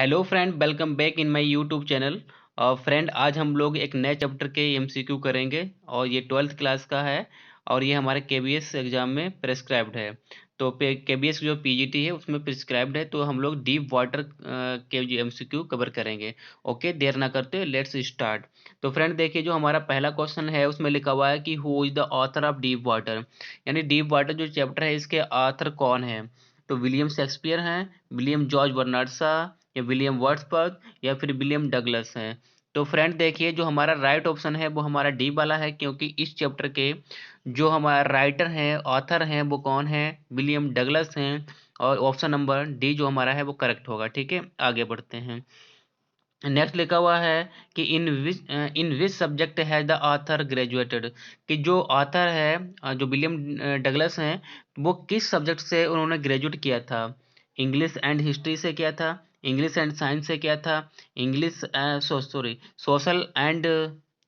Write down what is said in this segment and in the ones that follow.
Hello friend, welcome back in my YouTube channel. Friend, आज हम लोग एक नए चैप्टर के एमसीक्यू करेंगे और ये 12th क्लास का है और ये हमारे केबीएस एग्जाम में प्रेस्क्राइब्ड है। तो केबीएस जो पीजीटी है उसमें प्रिस्क्राइब्ड है, तो हम लोग डीप वाटर के जो एमसीक्यू कवर करेंगे। ओके, देर ना करते लेट्स स्टार्ट। तो फ्रेंड देखिए, जो हमारा पहला क्वेश्चन है उसमें लिखा हुआ है कि who is the author of deep water, यानी डीप वाटर जो चैप्टर है इसके ऑथर कौन है। तो विलियम शेक्सपियर हैं, विलियम जॉर्ज बर्नार्ड शॉ, या विलियम वर्ड्सवर्थ, या फिर विलियम डगलस हैं। तो फ्रेंड देखिए, जो हमारा राइट ऑप्शन है वो हमारा डी वाला है, क्योंकि इस चैप्टर के जो हमारा राइटर हैं, ऑथर हैं, वो कौन है, विलियम डगलस हैं। और ऑप्शन नंबर डी जो हमारा है वो करेक्ट होगा। ठीक है, आगे बढ़ते हैं। नेक्स्ट लिखा हुआ है कि in which subject has the author graduated, कि जो ऑथर है जो विलियम डगलस हैं, वो किस सब्जेक्ट से उन्होंने ग्रेजुएट किया था। इंग्लिश एंड हिस्ट्री से किया था, इंग्लिश एंड साइंस से किया था, English sorry social and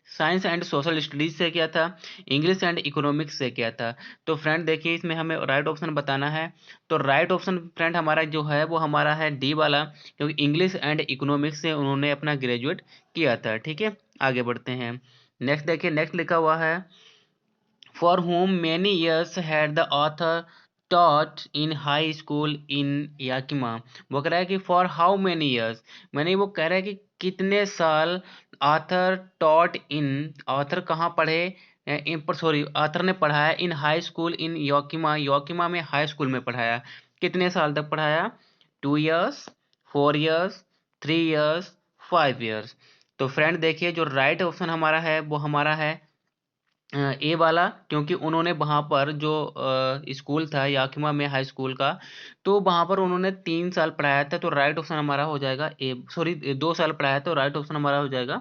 science and social studies से किया था, इंग्लिश एंड इकोनॉमिक्स से किया था। तो फ्रेंड देखिए, इसमें हमें राइट ऑप्शन बताना है। तो राइट ऑप्शन फ्रेंड हमारा जो है वो हमारा है डी वाला, क्योंकि इंग्लिश एंड इकोनॉमिक्स से उन्होंने अपना ग्रेजुएट किया था। ठीक है, आगे बढ़ते हैं। नेक्स्ट देखिए, नेक्स्ट लिखा हुआ है for whom many years had the author taught in high school in Yakima। वो कह रहा है कि फॉर हाउ मैनी ईयर्स, मैंने वो कह रहा है कि कितने साल ऑथर टॉट इन, ऑथर कहाँ पढ़े, इन पर सॉरी ऑथर ने पढ़ाया इन हाई स्कूल इन योकिमा, योकिमा में हाई स्कूल में पढ़ाया। कितने साल तक पढ़ाया, 2 ईयर्स, 4 ईयर्स, 3 ईयर्स, 5 ईयर्स। तो फ्रेंड देखिए, जो राइट ऑप्शन हमारा है वो हमारा है ए वाला, क्योंकि उन्होंने वहाँ पर जो स्कूल था याकिमा में हाई स्कूल का, तो वहाँ पर उन्होंने 3 साल पढ़ाया था। तो राइट ऑप्शन हमारा हो जाएगा ए, सॉरी 2 साल पढ़ाया, तो राइट ऑप्शन हमारा हो जाएगा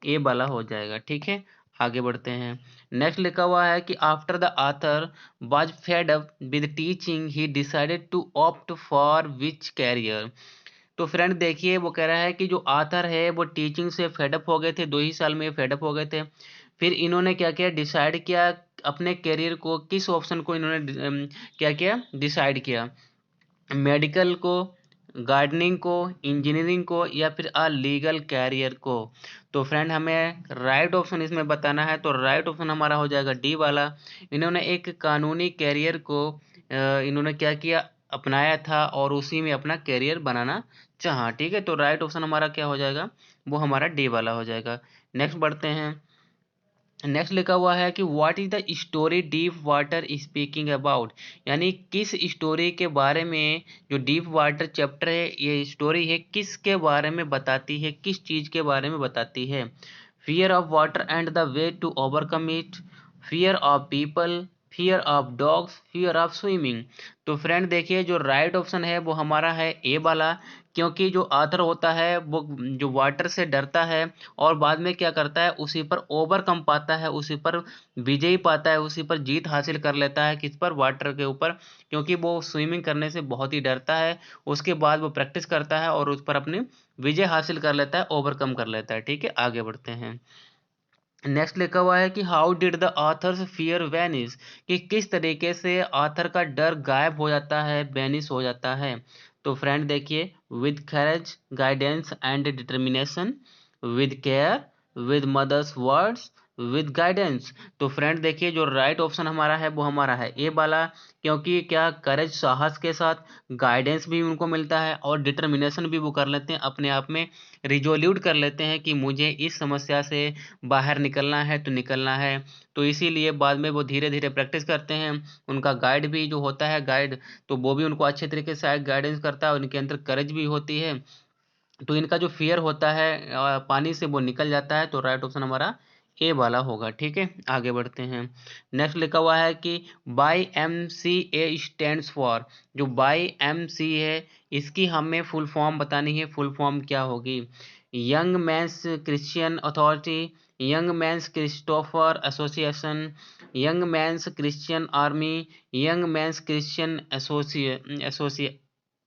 ए वाला हो जाएगा। ठीक है, आगे बढ़ते हैं। नेक्स्ट लिखा हुआ है कि after the author was fed up with teaching he decided to opt for which career. तो फ्रेंड देखिए, वो कह रहा है कि जो आथर है वो टीचिंग से फेडअप हो गए थे, 2 ही साल में फेडअप हो गए थे। फिर इन्होंने क्या किया, डिसाइड किया अपने करियर को, किस ऑप्शन को इन्होंने क्या किया, डिसाइड किया, मेडिकल को, गार्डनिंग को, इंजीनियरिंग को, या फिर लीगल कैरियर को। तो फ्रेंड हमें राइट ऑप्शन इसमें बताना है, तो राइट ऑप्शन हमारा हो जाएगा डी वाला। इन्होंने एक कानूनी कैरियर को इन्होंने क्या किया, अपनाया था और उसी में अपना कैरियर बनाना चाहा। ठीक है, तो राइट ऑप्शन हमारा क्या हो जाएगा, वो हमारा डी वाला हो जाएगा। नेक्स्ट बढ़ते हैं। नेक्स्ट लिखा हुआ है कि what is the story deep water speaking about, यानी किस स्टोरी के बारे में जो डीप वाटर चैप्टर है, ये स्टोरी है किसके बारे में बताती है, किस चीज के बारे में बताती है। Fear of water and the way to overcome it, fear of people, fear of dogs, fear of swimming. तो फ्रेंड देखिए, जो राइट ऑप्शन है वो हमारा है ए वाला, क्योंकि जो आथर होता है वो जो वाटर से डरता है और बाद में क्या करता है, उसी पर ओवरकम पाता है, उसी पर विजयी पाता है, उसी पर जीत हासिल कर लेता है, किस पर, वाटर के ऊपर। क्योंकि वो स्विमिंग करने से बहुत ही डरता है, उसके बाद वो प्रैक्टिस करता है और उस पर अपनी विजय हासिल कर लेता है, ओवरकम कर लेता है। ठीक है, आगे बढ़ते हैं। नेक्स्ट लिखा हुआ है कि how did the author's fear vanish, कि किस तरीके से ऑथर का डर गायब हो जाता है, वैनिश हो जाता है। तो फ्रेंड देखिए, with courage, guidance and determination, with care, with mothers words, with guidance. तो फ्रेंड देखिए, जो राइट ऑप्शन हमारा है वो हमारा है ए वाला, क्योंकि क्या, करेज साहस के साथ, गाइडेंस भी उनको मिलता है और डिटर्मिनेशन भी वो कर लेते हैं, अपने आप में रिजोल्यूट कर लेते हैं कि मुझे इस समस्या से बाहर निकलना है तो निकलना है। तो इसीलिए बाद में वो धीरे धीरे प्रैक्टिस करते हैं। उनका गाइड भी जो होता है, गाइड, तो वो भी उनको अच्छे तरीके से गाइडेंस करता है और इनके अंदर करेज भी होती है। तो इनका जो फियर होता है पानी से, वो निकल जाता है। तो राइट ऑप्शन हमारा ए वाला होगा। ठीक है, आगे बढ़ते हैं। नेक्स्ट लिखा हुआ है कि Y M C A stands for, जो बाई एम सी है इसकी हमें फुल फॉर्म बतानी है। फुल फॉर्म क्या होगी, young men's Christian authority, young men's Christopher association, young men's Christian army, young men's Christian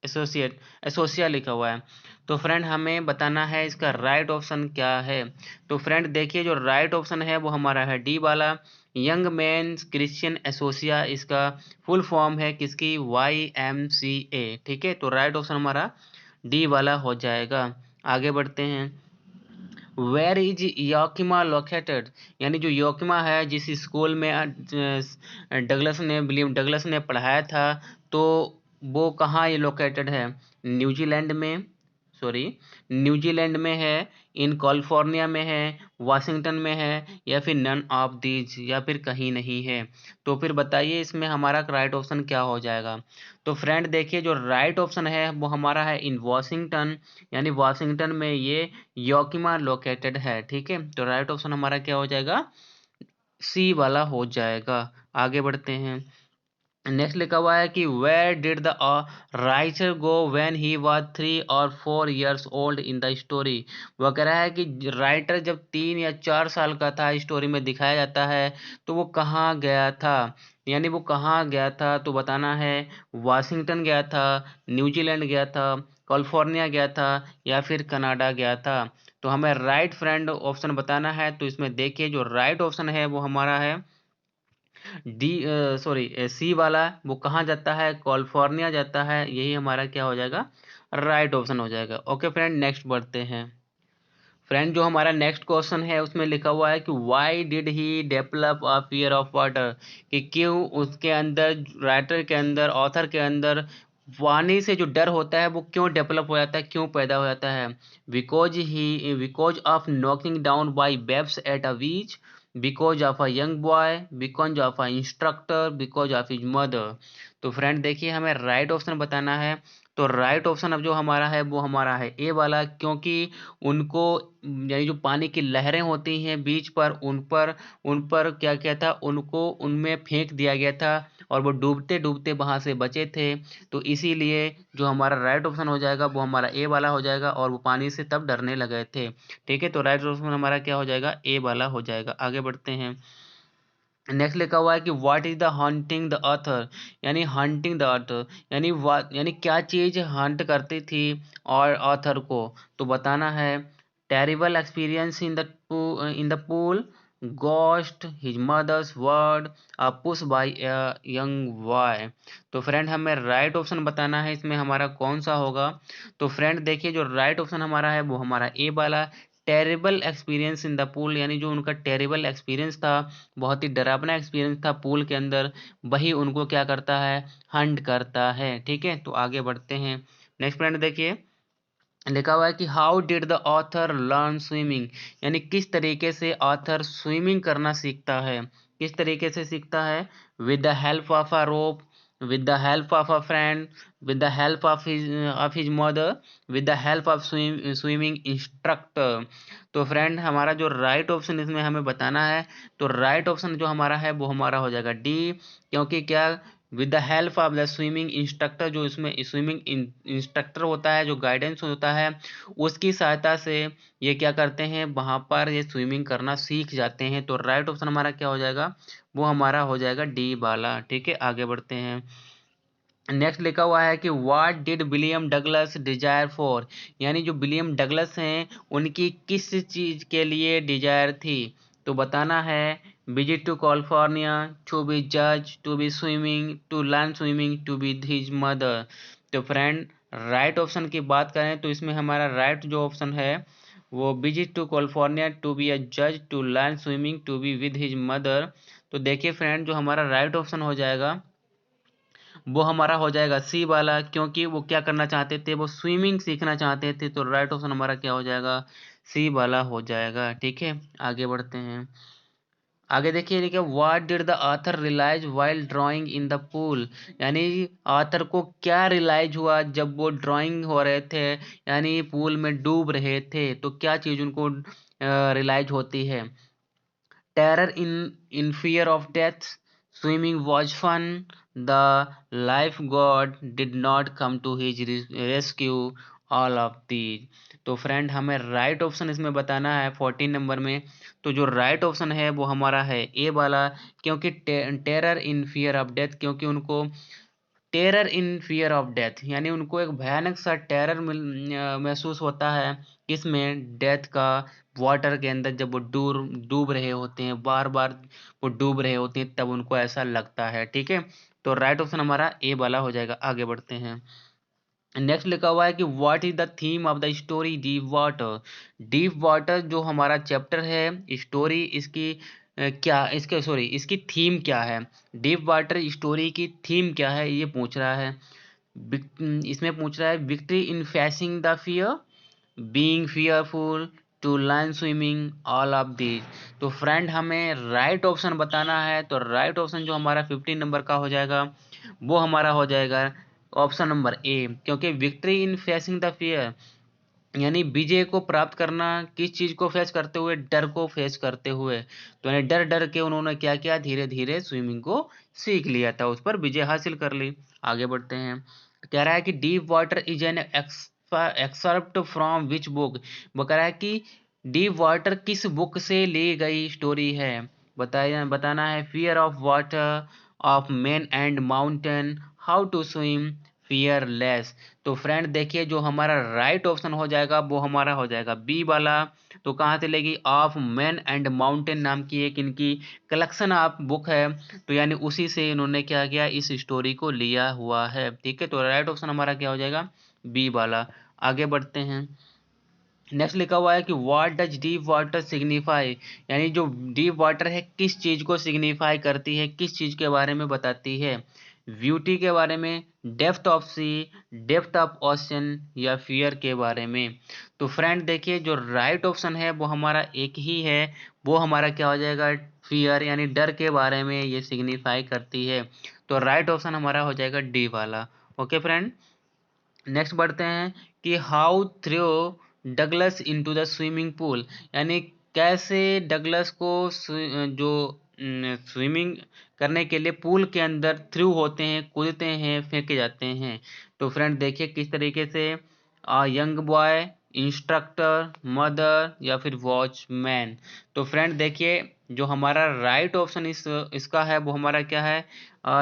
associate एसोसिया लिखा हुआ है। तो फ्रेंड हमें बताना है इसका राइट ऑप्शन क्या है। तो फ्रेंड देखिए, जो राइट ऑप्शन है वो हमारा है डी वाला, यंग मैन क्रिश्चियन एसोसिया। इसका फुल फॉर्म है किसकी, YMCA। ठीक है, तो राइट ऑप्शन हमारा डी वाला हो जाएगा। आगे बढ़ते हैं। वेयर इज योकिमा लोकेटेड, यानी जो योकिमा है जिस स्कूल में विलियम डगलस ने पढ़ाया था, तो वो कहाँ ये लोकेटेड है? न्यूजीलैंड में, सॉरी, न्यूजीलैंड में है, इन कैलिफोर्निया में है, वाशिंगटन में है, या फिर नन ऑफ दीज, या फिर कहीं नहीं है। तो फिर बताइए इसमें हमारा राइट ऑप्शन क्या हो जाएगा? तो फ्रेंड देखिए, जो राइट ऑप्शन है वो हमारा है इन वाशिंगटन, यानी वाशिंगटन में ये योकिमा लोकेटेड है। ठीक है, तो राइट ऑप्शन हमारा क्या हो जाएगा? सी वाला हो जाएगा। आगे बढ़ते हैं। नेक्स्ट लिखा हुआ है कि where did the writer go when he was 3 और 4 years old in the story. वह कह रहा है कि राइटर जब 3 या 4 साल का था, स्टोरी में दिखाया जाता है, तो वो कहाँ गया था? यानी वो कहाँ गया था, तो बताना है वाशिंगटन गया था, न्यूजीलैंड गया था, कैलिफोर्निया गया था, या फिर कनाडा गया था। तो हमें राइट फ्रेंड ऑप्शन बताना है। तो इसमें देखिए जो राइट ऑप्शन है वो हमारा है डी, सॉरी, सी वाला। वो कहाँ जाता है? कैलिफोर्निया जाता है। यही हमारा क्या हो जाएगा? राइट ऑप्शन हो जाएगा। ओके फ्रेंड, नेक्स्ट बढ़ते हैं। फ्रेंड जो हमारा नेक्स्ट क्वेश्चन है उसमें लिखा हुआ है कि why did he develop a fear of water, कि क्यों उसके अंदर, राइटर के अंदर, ऑथर के अंदर पानी से जो डर होता है वो क्यों डेवलप हो जाता है, क्यों पैदा हो जाता है? Because of knocking down by waves at a beach, because of a young boy, because of a instructor, because of his mother. तो फ्रेंड देखिए हमें राइट ऑप्शन बताना है। तो राइट ऑप्शन अब जो हमारा है वो हमारा है ए वाला, क्योंकि उनको, यानी जो पानी की लहरें होती हैं बीच पर, उन पर क्या किया था, उनको उनमें फेंक दिया गया था, और वो डूबते डूबते वहां से बचे थे। तो इसीलिए जो हमारा राइट ऑप्शन हो जाएगा वो हमारा ए वाला हो जाएगा, और वो पानी से तब डरने लगे थे। ठीक है, तो राइट ऑप्शन हमारा क्या हो जाएगा? ए वाला हो जाएगा। आगे बढ़ते हैं। नेक्स्ट लिखा हुआ है कि what is the hunting the author, यानी हंटिंग द ऑथर, यानी क्या चीज हंट करती थी और ऑथर को? तो बताना है terrible experience in the pool, ghost, his mothers word, push by young boy. तो फ्रेंड हमें राइट ऑप्शन बताना है, इसमें हमारा कौन सा होगा? तो फ्रेंड देखिए जो राइट ऑप्शन हमारा है वो हमारा ए वाला, terrible experience in the pool, यानी जो उनका टेरिबल एक्सपीरियंस था, बहुत ही डरावना एक्सपीरियंस था पूल के अंदर, वही उनको क्या करता है? हंट करता है। ठीक है, तो आगे बढ़ते हैं। नेक्स्ट पॉइंट देखिए, लिखा हुआ है कि how did the author learn swimming, यानी किस तरीके से ऑथर स्विमिंग करना सीखता है? किस तरीके से सीखता है? With the help of a rope, with the help of a friend, with the help of his mother, with the help of swimming instructor. तो फ्रेंड हमारा जो राइट ऑप्शन इसमें हमें बताना है, तो राइट ऑप्शन जो हमारा है वो हमारा हो जाएगा डी, क्योंकि क्या, with the help of the swimming instructor, जो इसमें स्विमिंग इंस्ट्रक्टर होता है, जो गाइडेंस होता है, उसकी सहायता से ये क्या करते हैं, वहां पर ये स्विमिंग करना सीख जाते हैं। तो राइट ऑप्शन हमारा क्या हो जाएगा? वो हमारा हो जाएगा डी वाला। ठीक है, आगे बढ़ते हैं। नेक्स्ट लिखा हुआ है कि what did William Douglas desire for, यानी जो विलियम डगलस हैं उनकी किस चीज के लिए डिजायर थी? तो बताना है visit to California, to be जज, to be swimming, to learn swimming, to be his mother. तो फ्रेंड राइट ऑप्शन की बात करें तो इसमें हमारा राइट जो ऑप्शन है वो visit to California, to be a जज, to learn swimming, to be with his mother. तो देखिए फ्रेंड जो हमारा राइट ऑप्शन हो जाएगा वो हमारा हो जाएगा सी वाला, क्योंकि वो क्या करना चाहते थे, वो स्विमिंग सीखना चाहते थे। तो राइट ऑप्शन हमारा क्या हो जाएगा? सी वाला हो जाएगा। ठीक है, आगे बढ़ते हैं। आगे देखिए लिखा what did the author realise while drowning in the pool, यानी ऑथर को क्या रियलाइज हुआ जब वो ड्राइंग हो रहे थे, यानी पूल में डूब रहे थे, तो क्या चीज उनको रियलाइज होती है? Terror in fear of death, swimming was fun, the lifeguard did not come to his rescue, all of these। तो फ्रेंड हमें राइट ऑप्शन इसमें बताना है 14 नंबर में। तो जो राइट ऑप्शन है वो हमारा है ए वाला, क्योंकि terror in fear of death, क्योंकि उनको terror in fear of death, यानी उनको एक भयानक सा टेरर महसूस होता है, किसमें? डेथ का, वाटर के अंदर जब वो डूब डूब रहे होते हैं, बार बार वो डूब रहे होते हैं, तब उनको ऐसा लगता है। ठीक है, तो राइट ऑप्शन हमारा ए वाला हो जाएगा। आगे बढ़ते हैं। नेक्स्ट लिखा हुआ है कि what is the theme of the story deep water. Deep water जो हमारा चैप्टर है, स्टोरी इसकी क्या इसके सॉरी इसकी थीम क्या है। डीप वाटर स्टोरी की थीम क्या है ये पूछ रहा है। इसमें पूछ रहा है victory in facing the fear, being fearful, to learn swimming, all of these. तो फ्रेंड हमें राइट ऑप्शन बताना है, तो राइट ऑप्शन जो हमारा 15 नंबर का हो जाएगा वो हमारा हो जाएगा ऑप्शन नंबर ए, क्योंकि victory in facing the fear यानी विजय को प्राप्त करना किस चीज को फेस करते हुए, डर को फेस करते हुए। तो यानी डर डर के उन्होंने क्या किया, धीरे धीरे स्विमिंग को सीख लिया था, उस पर विजय हासिल कर ली। आगे बढ़ते हैं। कह रहा है कि deep water is an excerpt from which book. वो कह रहा है कि डीप वाटर किस बुक से ली गई स्टोरी है। बताना है fear of water, of man and mountain, how to swim, fearless. तो फ्रेंड देखिए जो हमारा राइट ऑप्शन हो जाएगा वो हमारा हो जाएगा बी वाला। तो कहाँ से लेगी, ऑफ मैन एंड माउंटेन नाम की एक इनकी कलेक्शन ऑफ बुक है, तो यानी उसी से इन्होंने क्या किया, इस स्टोरी को लिया हुआ है। ठीक है, तो राइट ऑप्शन हमारा क्या हो जाएगा, बी वाला। आगे बढ़ते हैं। नेक्स्ट लिखा हुआ है कि what does deep water signify, यानी जो डीप वाटर है किस चीज को सिग्निफाई करती है, किस चीज के बारे में बताती है। ब्यूटी के बारे में, depth of sea, depth of ocean, या फियर के बारे में। तो फ्रेंड देखिए जो राइट ऑप्शन है वो हमारा एक ही है, वो हमारा क्या हो जाएगा, फियर, यानी डर के बारे में ये सिग्निफाई करती है। तो राइट ऑप्शन हमारा हो जाएगा डी वाला। ओके फ्रेंड, नेक्स्ट बढ़ते हैं कि how throw Douglas into the swimming pool, यानी कैसे डगलस को जो स्विमिंग करने के लिए पूल के अंदर थ्रू होते हैं, कूदते हैं, फेंके जाते हैं। तो फ्रेंड देखिए किस तरीके से, यंग बॉय, इंस्ट्रक्टर, मदर, या फिर वॉचमैन। तो फ्रेंड देखिए जो हमारा राइट ऑप्शन इसका है वो हमारा क्या है,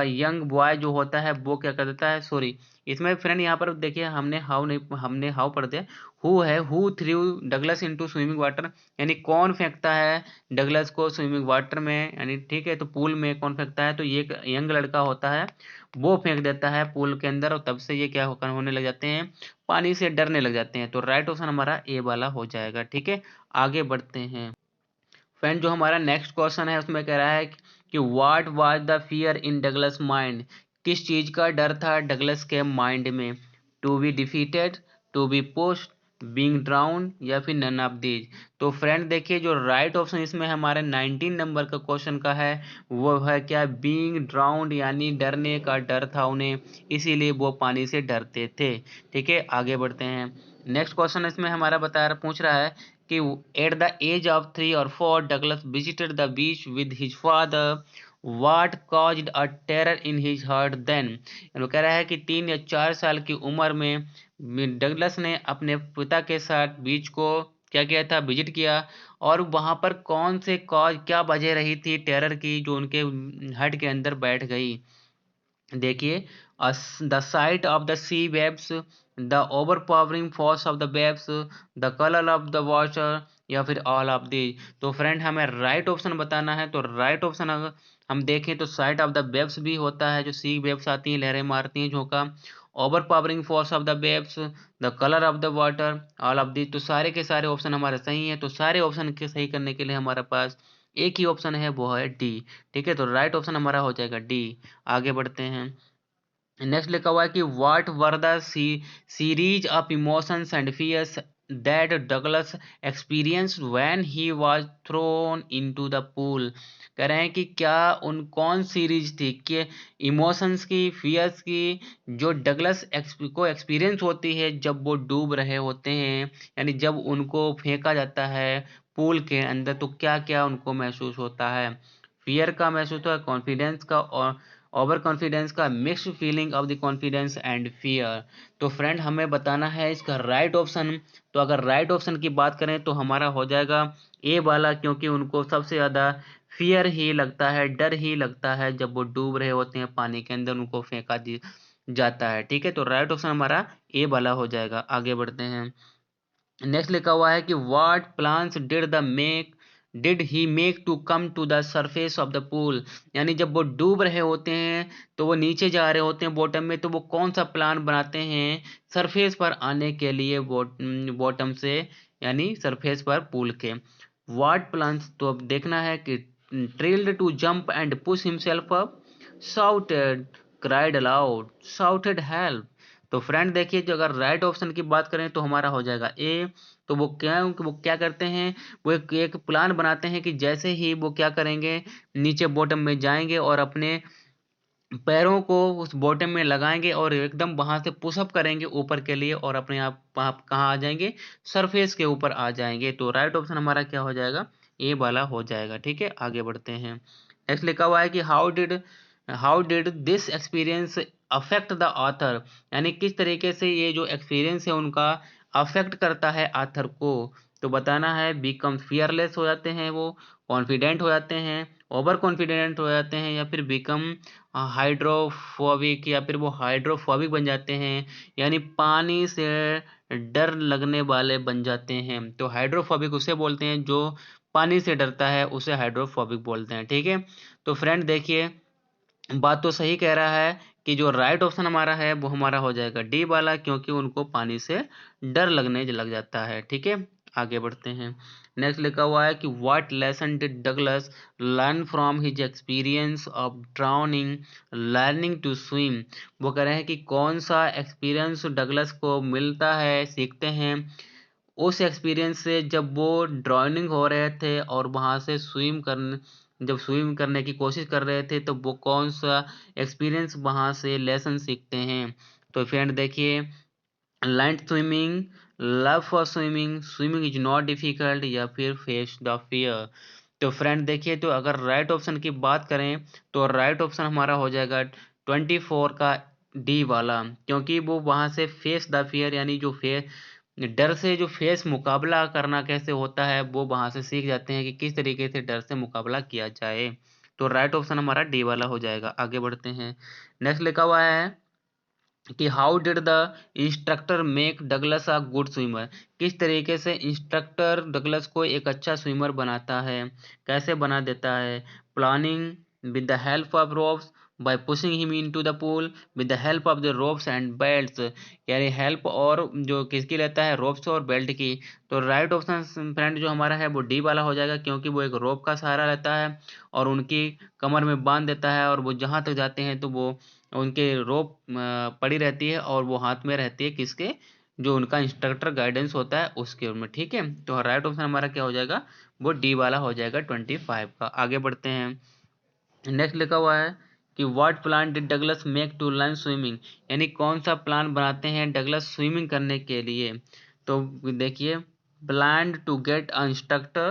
यंग बॉय जो होता है वो क्या कर देता है, सॉरी इसमें फ्रेंड यहाँ पर देखिए हमने हाउ नहीं, हमने हाउ पढ़ दिया, हु है, who through Douglas into swimming water, यानी कौन फेंकता है डगलस को स्विमिंग वाटर में, यानी ठीक है, तो पूल में कौन फेंकता है, तो ये एक यंग लड़का होता है, वो फेंक देता है पूल के अंदर, और तब से ये क्या होकर होने लग जाते हैं, पानी से डरने लग जाते हैं। तो राइट ऑप्शन हमारा ए वाला हो जाएगा। ठीक है, आगे बढ़ते हैं। फ्रेंड जो हमारा नेक्स्ट क्वेश्चन है उसमें कह रहा है कि what was the fear in Douglas mind, किस चीज का डर था डगलस के माइंड में। To be defeated, to be pushed, being drown, या फिर नन ऑफ दीज। तो फ्रेंड देखिए जो राइट ऑप्शन इसमें हमारे 19 नंबर का क्वेश्चन का है वो है क्या, बीइंग ड्राउंड, यानी डरने का डर था उन्हें, इसीलिए वो पानी से डरते थे। ठीक है, आगे बढ़ते हैं। नेक्स्ट क्वेश्चन इसमें हमारा पूछ रहा है कि at the age of 3 or 4 Douglas visited the beach with his father, what caused a terror in his heart then. वो कह रहा है कि 3 या 4 साल की उम्र में डगलस ने अपने पिता के साथ बीच को क्या किया था, विजिट किया, और वहां पर कौन से कॉज, क्या वजह रही थी टेरर की जो उनके हार्ट के अंदर बैठ गई। देखिए, the sight of the sea waves, the overpowering force of the waves, the colour of the water, या फिर ऑल ऑफ दी। तो फ्रेंड हमें राइट ऑप्शन बताना है, तो राइट ऑप्शन अगर हम देखें तो साइट ऑफ द वेव्स भी होता है, जो सी वेव्स आती हैं, लहरें मारती हैं, झोंका, over powering force of the waves, the colour of the water, all of the. तो सारे के सारे ऑप्शन हमारे सही हैं, तो सारे ऑप्शन के सही करने के लिए हमारे पास एक ही ऑप्शन है, वो है डी। ठीक है, तो राइट ऑप्शन हमारा हो जाएगा डी। आगे बढ़ते हैं। नेक्स्ट लिखा हुआ है कि what were the series of emotions and fears that Douglas experience when he was thrown into the pool. कह रहे हैं कि क्या उन कौन सीरीज थी कि इमोशंस की, फियर्स की, जो डगलस को एक्सपीरियंस होती है जब वो डूब रहे होते हैं, यानी जब उनको फेंका जाता है पूल के अंदर, तो क्या क्या उनको महसूस होता है। फियर का महसूस होता है, कॉन्फिडेंस का, और ओवर कॉन्फिडेंस का, mixed feeling of the confidence and fear. तो फ्रेंड हमें बताना है इसका राइट ऑप्शन। तो अगर राइट ऑप्शन की बात करें तो हमारा हो जाएगा ए वाला, क्योंकि उनको सबसे ज़्यादा फियर ही लगता है, डर ही लगता है जब वो डूब रहे होते हैं पानी के अंदर, उनको फेंका जाता है। ठीक है, तो राइट ऑप्शन हमारा ए वाला हो जाएगा। आगे बढ़ते हैं। नेक्स्ट लिखा हुआ है कि what plans did the make did he make to come to the surface of the pool, यानी जब वो डूब रहे होते हैं तो वो नीचे जा रहे होते हैं बॉटम में, तो वो कौन सा प्लान बनाते हैं सरफेस पर आने के लिए बॉटम से, यानी सरफेस पर पूल के। व्हाट प्लान्स, तो अब देखना है कि tried to jump and push himself up, shouted, cried aloud, shouted help. तो फ्रेंड देखिए, जो अगर राइट ऑप्शन की बात करें तो हमारा हो जाएगा ए। तो वो क्या करते हैं, वो एक प्लान बनाते हैं कि जैसे ही वो क्या करेंगे, नीचे बॉटम में जाएंगे और अपने पैरों को उस बॉटम में लगाएंगे और एकदम वहां से पुशअप करेंगे ऊपर के लिए, और अपने आप कहाँ आ जाएंगे, सरफेस के ऊपर आ जाएंगे। तो राइट ऑप्शन हमारा क्या हो जाएगा, ए वाला हो जाएगा। ठीक है, आगे बढ़ते हैं। नेक्स्ट लिखा हुआ है कि how did this experience affect the author, यानी किस तरीके से ये जो एक्सपीरियंस है उनका अफेक्ट करता है ऑथर को। तो बताना है, बिकम फियरलेस हो जाते हैं वो, कॉन्फिडेंट हो जाते हैं, ओवर कॉन्फिडेंट हो जाते हैं, या फिर बिकम हाइड्रोफोबिक, या फिर वो हाइड्रोफोबिक बन जाते हैं, यानी पानी से डर लगने वाले बन जाते हैं। तो हाइड्रोफोबिक उसे बोलते हैं जो पानी से डरता है, उसे हाइड्रोफोबिक बोलते हैं। ठीक है, तो फ्रेंड देखिए, बात तो सही कह रहा है कि जो राइट ऑप्शन हमारा है वो हमारा हो जाएगा डी वाला, क्योंकि उनको पानी से डर लगने लग जाता है। ठीक है, आगे बढ़ते हैं। नेक्स्ट लिखा हुआ है कि what lesson did Douglas learn from his experience of drowning learning to swim. वो कह रहे हैं कि कौन सा एक्सपीरियंस डगलस को मिलता है, सीखते हैं उस एक्सपीरियंस से, जब वो ड्राउनिंग हो रहे थे और वहां से जब स्विम करने की कोशिश कर रहे थे, तो वो कौन सा एक्सपीरियंस वहां से लेसन सीखते हैं। तो फ्रेंड देखिए, learn swimming, love for swimming, swimming is not difficult, या फिर फेस द फियर। तो फ्रेंड देखिए, तो अगर राइट ऑप्शन की बात करें तो राइट ऑप्शन हमारा हो जाएगा 24 का डी वाला, क्योंकि वो वहां से फेस द फियर, यानी जो फेस डर से जो फेस मुकाबला करना कैसे होता है, वो वहां से सीख जाते हैं कि किस तरीके से डर से मुकाबला किया जाए। तो राइट ऑप्शन हमारा डी वाला हो जाएगा। आगे बढ़ते हैं। नेक्स्ट लिखा हुआ है कि how did the instructor make Douglas a good swimmer, किस तरीके से इंस्ट्रक्टर डगलस को एक अच्छा स्विमर बनाता है, कैसे बना देता है। Planning with the help of ropes, bye pushing him into the pool with the help of the ropes and belts, यानी हेल्प और जो किसकी लेता है, रोप्स और बेल्ट की। तो राइट ऑप्शन फ्रेंड जो हमारा है वो डी वाला हो जाएगा, क्योंकि वो एक रोप का सहारा लेता है और उनकी कमर में बांध देता है, और वो जहां तक जाते हैं तो वो उनके रोप पड़ी रहती है और वो हाथ में रहती है किसके, जो उनका इंस्ट्रक्टर गाइडेंस होता है उसके में। ठीक है, तो राइट ऑप्शन हमारा क्या हो जाएगा, वो डी वाला हो जाएगा 25 का। आगे बढ़ते हैं। नेक्स्ट लिखा हुआ है कि what plan did Douglas make to learn swimming, यानी कौन सा प्लान बनाते हैं डगलस स्विमिंग करने के लिए। तो देखिए, plan to get a instructor,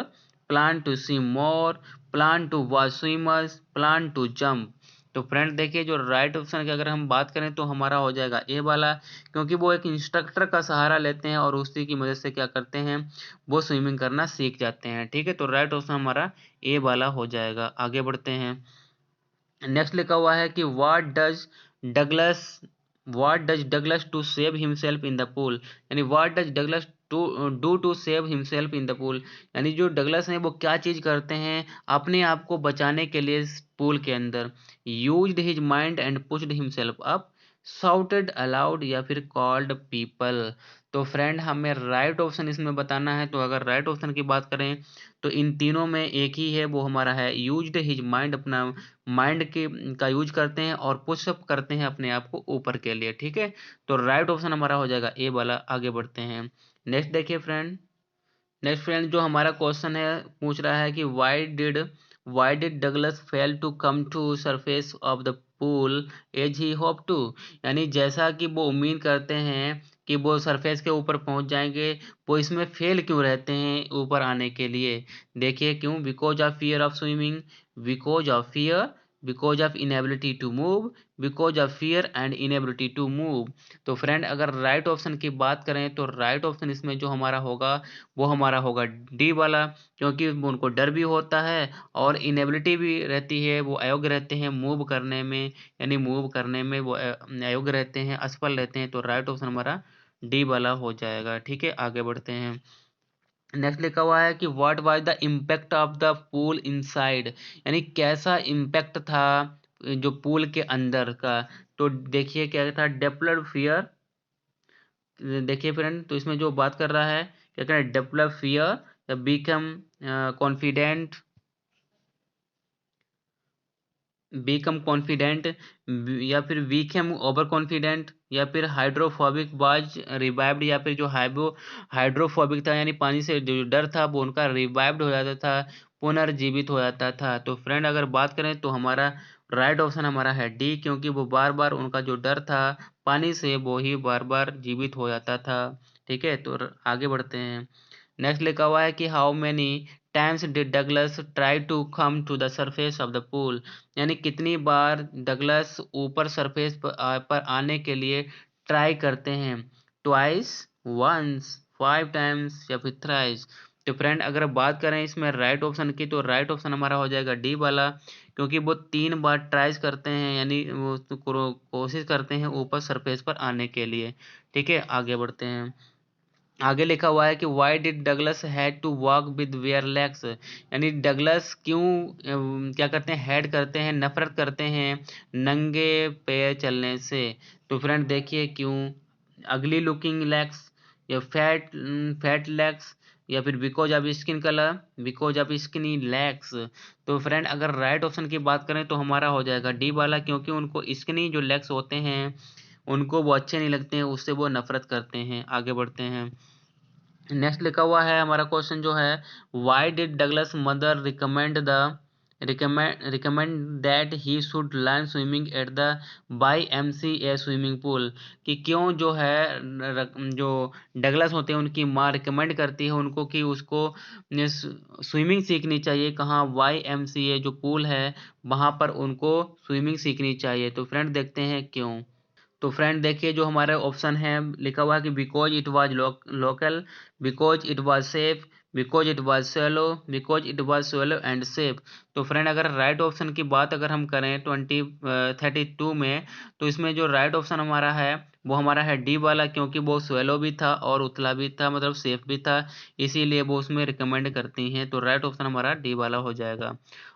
plan to swim more, plan to watch swimmers, plan to jump. तो फ्रेंड देखिए, जो राइट ऑप्शन की अगर हम बात करें तो हमारा हो जाएगा ए वाला, क्योंकि वो एक इंस्ट्रक्टर का सहारा लेते हैं और उसी की मदद से क्या करते हैं, वो स्विमिंग करना सीख जाते हैं। ठीक है, तो राइट ऑप्शन हमारा ए वाला हो जाएगा। आगे बढ़ते हैं। नेक्स्ट लिखा हुआ है कि Douglas what does Douglas to save himself in the pool, यानी what does Douglas to do to save himself in the pool, यानी जो डगलस हैं वो क्या चीज करते हैं अपने आप को बचाने के लिए पूल के अंदर। Used his mind and pushed himself up, shouted allowed, या फिर कॉल्ड पीपल। तो फ्रेंड हमें राइट ऑप्शन इसमें बताना है। तो अगर राइट ऑप्शन की बात करें तो इन तीनों में एक ही है, वो हमारा है यूज्ड हिज माइंड, अपना माइंड के का यूज करते हैं और पुशअप करते हैं अपने आप को ऊपर के लिए। ठीक है, तो राइट ऑप्शन हमारा हो जाएगा ए वाला। आगे बढ़ते हैं। नेक्स्ट देखिए फ्रेंड, नेक्स्ट फ्रेंड जो हमारा क्वेश्चन है पूछ रहा है कि why did Douglas fail to come to surface of the pool as he hope to, यानी जैसा कि वो उम्मीद करते हैं कि वो सरफेस के ऊपर पहुंच जाएंगे, वो इसमें फेल क्यों रहते हैं ऊपर आने के लिए। देखिए क्यों, because of fear of swimming, because of fear, because of inability to move, because of fear and inability to move. तो फ्रेंड अगर राइट ऑप्शन की बात करें तो राइट ऑप्शन इसमें जो हमारा होगा वो हमारा होगा डी वाला, क्योंकि उनको डर भी होता है और इनेबिलिटी भी रहती है, वो अयोग्य रहते हैं मूव करने में, यानी मूव करने में वो अयोग्य रहते हैं, असफल रहते हैं। तो राइट ऑप्शन हमारा डी वाला हो जाएगा। ठीक है, आगे बढ़ते हैं। नेक्स्ट लिखा हुआ है कि what was the impact of the pool inside, यानी कैसा इम्पैक्ट था जो पूल के अंदर का। तो देखिए क्या था, डेप्लर फियर। देखिए फ्रेंड, तो इसमें जो बात कर रहा है क्या कहना है, develop fear, become confident, become confident, या फिर बीकम ओवर कॉन्फिडेंट, या फिर हाइड्रोफोबिक वाज रिवाइव्ड, या फिर जो हाइड्रोफोबिक था यानी पानी से जो डर था वो उनका रिवाइव्ड हो जाता था, पुनर्जीवित हो जाता था। तो फ्रेंड अगर बात करें तो हमारा राइट ऑप्शन हमारा है डी, क्योंकि वो बार बार उनका जो डर था पानी से वो ही बार बार जीवित हो जाता था। ठीक है, तो आगे बढ़ते हैं। नेक्स्ट लिखा हुआ है कि how many times did Douglas try to come to the surface of the pool, यानी कितनी बार डगलस ऊपर सरफेस पर आने के लिए ट्राई करते हैं। ट्वाइस, वंस, 5 टाइम्स, या फिर थ्राइस। तो फ्रेंड अगर बात करें इसमें राइट ऑप्शन की, तो राइट ऑप्शन हमारा हो जाएगा डी वाला, क्योंकि वो 3 बार ट्राइज करते हैं, यानी वो कोशिश करते हैं ऊपर सरफेस पर आने के लिए। ठीक है, आगे बढ़ते हैं। आगे लिखा हुआ है कि why did Douglas had to walk with where legs, यानी डगलस क्यों क्या करते हैं, हैड करते हैं, नफरत करते हैं नंगे पैर चलने से। तो फ्रेंड देखिए क्यों, अगली लुकिंग लेग्स, या फैट लेग्स, या फिर because of skin colour, because of skinny legs. तो फ्रेंड अगर राइट ऑप्शन की बात करें तो हमारा हो जाएगा डी वाला, क्योंकि उनको स्किनी जो लेग्स होते हैं उनको वो अच्छे नहीं लगते हैं, उससे वो नफरत करते हैं। आगे बढ़ते हैं। नेक्स्ट लिखा हुआ है हमारा क्वेश्चन जो है, why did Douglas mother recommend that he should learn swimming at the by MCA swimming pool, कि क्यों जो है जो डगलस होते हैं उनकी माँ रिकमेंड करती है उनको कि उसको स्विमिंग सीखनी चाहिए, कहाँ, YMCA जो पूल है वहाँ पर उनको स्विमिंग सीखनी चाहिए। तो फ्रेंड देखते हैं क्यों। तो फ्रेंड देखिए जो हमारे ऑप्शन है लिखा हुआ है कि because it was local, because it was safe, because it was solo, because it was solo and safe. तो फ्रेंड अगर राइट ऑप्शन की बात अगर हम करें 32 में, तो इसमें जो राइट ऑप्शन हमारा है वो हमारा है डी वाला, क्योंकि वो स्वेलो भी था और उतला भी था, मतलब सेफ भी था, इसीलिए वो उसमें रिकमेंड करती हैं। तो राइट ऑप्शन हमारा डी वाला हो जाएगा।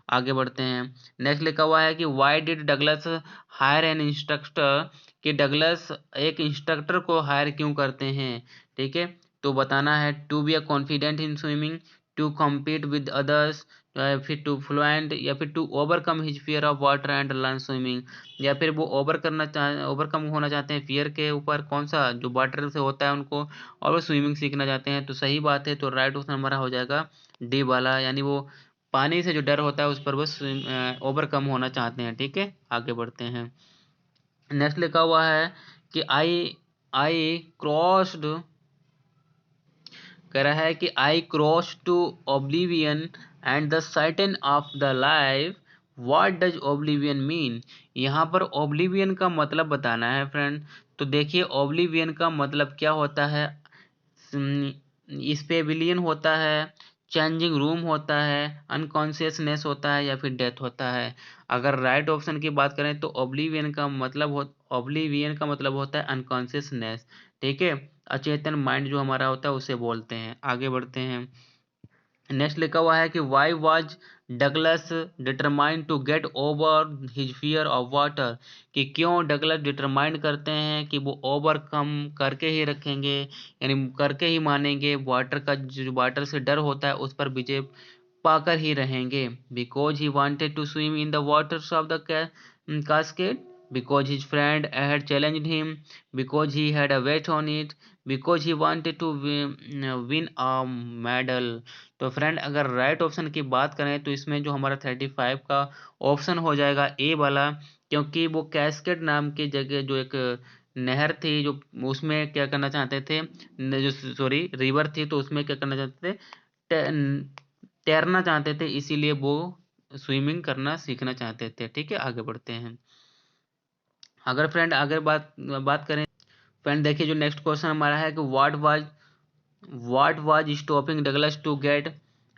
आगे बढ़ते हैं। नेक्स्ट लिखा हुआ है कि why did Douglas hire an instructor, कि डगलस एक इंस्ट्रक्टर को हायर क्यों करते हैं। ठीक है, तो बताना है to be a confident in swimming, to compete with others, या फिर टू फ्लुएंट, या फिर to overcome his fear of water and learn swimming, या फिर वो ओवरकम होना चाहते हैं फियर के ऊपर, कौन सा जो वाटर से होता है उनको, और वो स्विमिंग सीखना चाहते हैं। तो सही बात है, तो राइट ऑप्शन हमारा हो जाएगा डी वाला, यानी वो पानी से जो डर होता है उस पर वो ओवरकम होना चाहते हैं। ठीक है, आगे बढ़ते हैं। नेक्स्ट लिखा हुआ है कि आई क्रॉस्ड, कह रहा है कि I cross to oblivion and the certain of the life, what does oblivion mean. यहाँ पर ओब्लिवियन का मतलब बताना है फ्रेंड। तो देखिए ओब्लिवियन का मतलब क्या होता है, स्पेबिलियन होता है, चेंजिंग रूम होता है, अनकॉन्शियसनेस होता है, या फिर डेथ होता है। अगर राइट ऑप्शन की बात करें तो ओब्लिवियन का मतलब होता है अनकॉन्शियसनेस। ठीक है, अचेतन माइंड जो हमारा होता है उसे बोलते हैं। आगे बढ़ते हैं। नेक्स्ट लिखा हुआ है कि why was Douglas determined to get over his fear of water, कि क्यों डगलस डिटरमाइंड करते हैं कि वो ओवरकम करके ही रखेंगे, यानी करके ही मानेंगे वाटर का, जो वाटर से डर होता है उस पर विजय पाकर ही रहेंगे। Because he wanted to swim in the waters of the cascade, because his friend had challenged him, because he had a weight on it, because he wanted to win a medal। तो friend अगर right option की बात करें तो इसमें जो हमारा 35 का ऑप्शन हो जाएगा ए वाला, क्योंकि वो कैस्केड नाम की जगह जो एक नहर थी जो उसमें क्या करना चाहते थे, जो सॉरी रिवर थी, तो उसमें क्या करना चाहते थे, तैरना चाहते थे, इसीलिए वो स्विमिंग करना सीखना चाहते थे। ठीक है, आगे बढ़ते हैं। अगर फ्रेंड अगर बात बात करें, फ्रेंड देखिए जो नेक्स्ट क्वेश्चन हमारा है कि what was stopping Douglas to get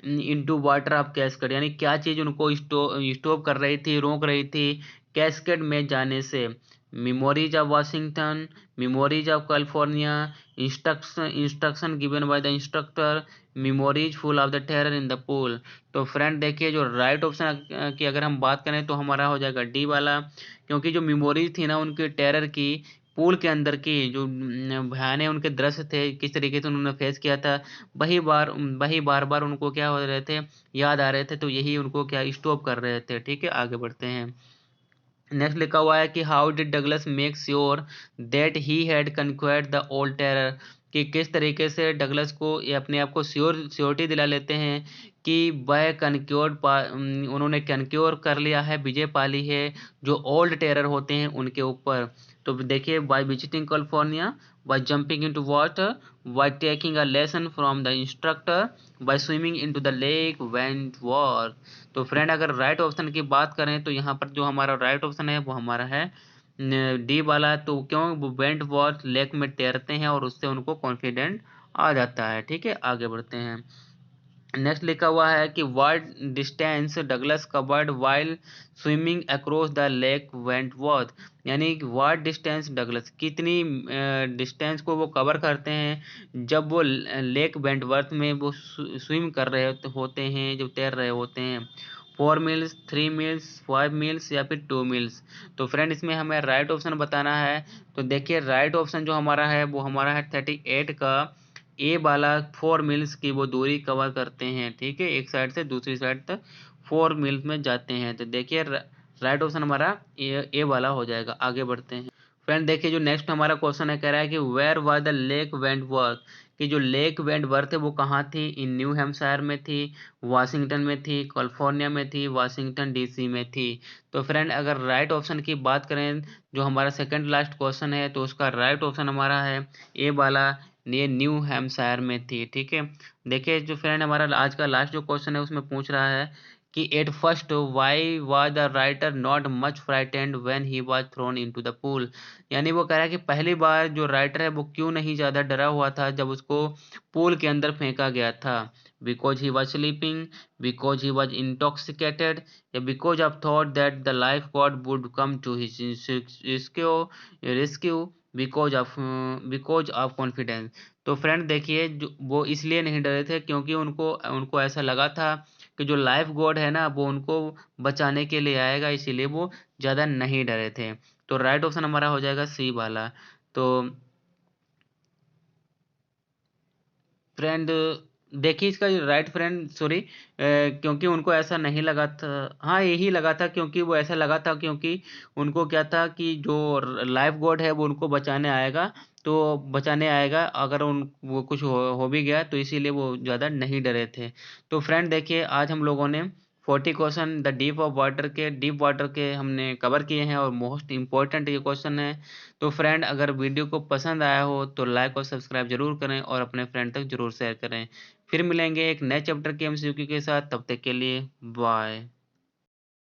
into water of cascade, यानी क्या चीज उनको स्टॉप कर रही थी, रोक रही थी कैस्केड में जाने से। Memories of Washington, memories of California, instruction given by the instructor, memories full of the terror in the pool. तो फ्रेंड देखिए जो राइट ऑप्शन की अगर हम बात करें तो हमारा हो जाएगा डी वाला, क्योंकि जो मेमोरीज थी ना उनके टेरर की, पूल के अंदर की जो भयानक उनके दृश्य थे, किस तरीके से उन्होंने फेस किया था, वही बार बार उनको क्या हो रहे थे, याद आ रहे थे, तो यही उनको क्या स्टॉप कर रहे थे। ठीक है, आगे बढ़ते हैं। नेक्स्ट लिखा हुआ है कि how did Douglas make sure that he had conquered the old terror, कि किस तरीके से डगलस को ये अपने आप को श्योरिटी दिला लेते हैं कि वह उन्होंने कनक्योर कर लिया है, विजय पा ली है जो ओल्ड टेरर होते हैं उनके ऊपर। तो देखिए, by visiting California, by jumping into water, by taking a lesson from the instructor, by swimming into the lake Wentworth. तो फ्रेंड अगर राइट ऑप्शन की बात करें तो यहाँ पर जो हमारा राइट ऑप्शन है वो हमारा है डी वाला। तो क्यों, वो वेंटवर्थ लेक में तैरते हैं और उससे उनको कॉन्फिडेंट आ जाता है। ठीक है, आगे बढ़ते हैं। नेक्स्ट लिखा हुआ है कि what distance Douglas covered while swimming across the lake Wentworth, यानी व्हाट डिस्टेंस डगलस कितनी डिस्टेंस को वो कवर करते हैं जब वो लेक वेंटवर्थ में वो स्विम कर रहे होते हैं, जब तैर रहे होते हैं। 4 मील्स, 3 मील्स, 5 मील्स या फिर 2 मील्स। तो फ्रेंड इसमें हमें राइट ऑप्शन बताना है। तो देखिए राइट ऑप्शन जो हमारा है वो हमारा है 38 का ए वाला, 4 मील्स की वो दूरी कवर करते हैं। ठीक है, एक साइड से दूसरी साइड तक 4 मील्स में जाते हैं। तो देखिए राइट ऑप्शन हमारा ए वाला हो जाएगा। आगे बढ़ते हैं। फ्रेंड देखिए जो नेक्स्ट हमारा क्वेश्चन है, कह रहा है कि where was the lake Wentworth, कि जो लेक वेंटवर्थ है वो कहाँ थी। इन न्यू हैम्पशायर में थी, वाशिंगटन में थी, कैलिफोर्निया में थी, वाशिंगटन डीसी में थी। तो फ्रेंड अगर राइट ऑप्शन की बात करें, जो हमारा सेकंड लास्ट क्वेश्चन है, तो उसका राइट ऑप्शन हमारा है ए वाला, ये न्यू हैम्पशायर में थी। ठीक है, देखिए जो फ्रेंड हमारा आज का लास्ट जो क्वेश्चन है उसमें पूछ रहा है कि at first why was the writer not much frightened when he was thrown into the pool, यानी वो कह रहा है कि पहली बार जो राइटर है वो क्यों नहीं ज़्यादा डरा हुआ था जब उसको पूल के अंदर फेंका गया था। Because he was sleeping, because he was intoxicated, या because of thought that the lifeguard would come to his rescue, because of confidence. तो फ्रेंड देखिए जो वो इसलिए नहीं डरे थे क्योंकि उनको उनको ऐसा लगा था कि जो लाइफ गॉड है ना वो उनको बचाने के लिए आएगा, इसीलिए वो ज़्यादा नहीं डरे थे। तो राइट ऑप्शन हमारा हो जाएगा सी वाला। तो फ्रेंड देखिए इसका राइट फ्रेंड सॉरी, क्योंकि उनको ऐसा नहीं लगा था, हाँ यही लगा था, क्योंकि वो ऐसा लगा था क्योंकि उनको क्या था कि जो लाइफ गॉड है वो उनको बचाने आएगा, तो बचाने आएगा अगर उन वो कुछ हो भी गया, तो इसीलिए वो ज़्यादा नहीं डरे थे। तो फ्रेंड देखिए आज हम लोगों ने 40 क्वेश्चन द डीप वाटर के हमने कवर किए हैं और मोस्ट इम्पोर्टेंट ये क्वेश्चन है। तो फ्रेंड अगर वीडियो को पसंद आया हो तो लाइक और सब्सक्राइब जरूर करें और अपने फ्रेंड तक जरूर शेयर करें। फिर मिलेंगे एक नए चैप्टर के एमसीक्यू के साथ, तब तक के लिए बाय।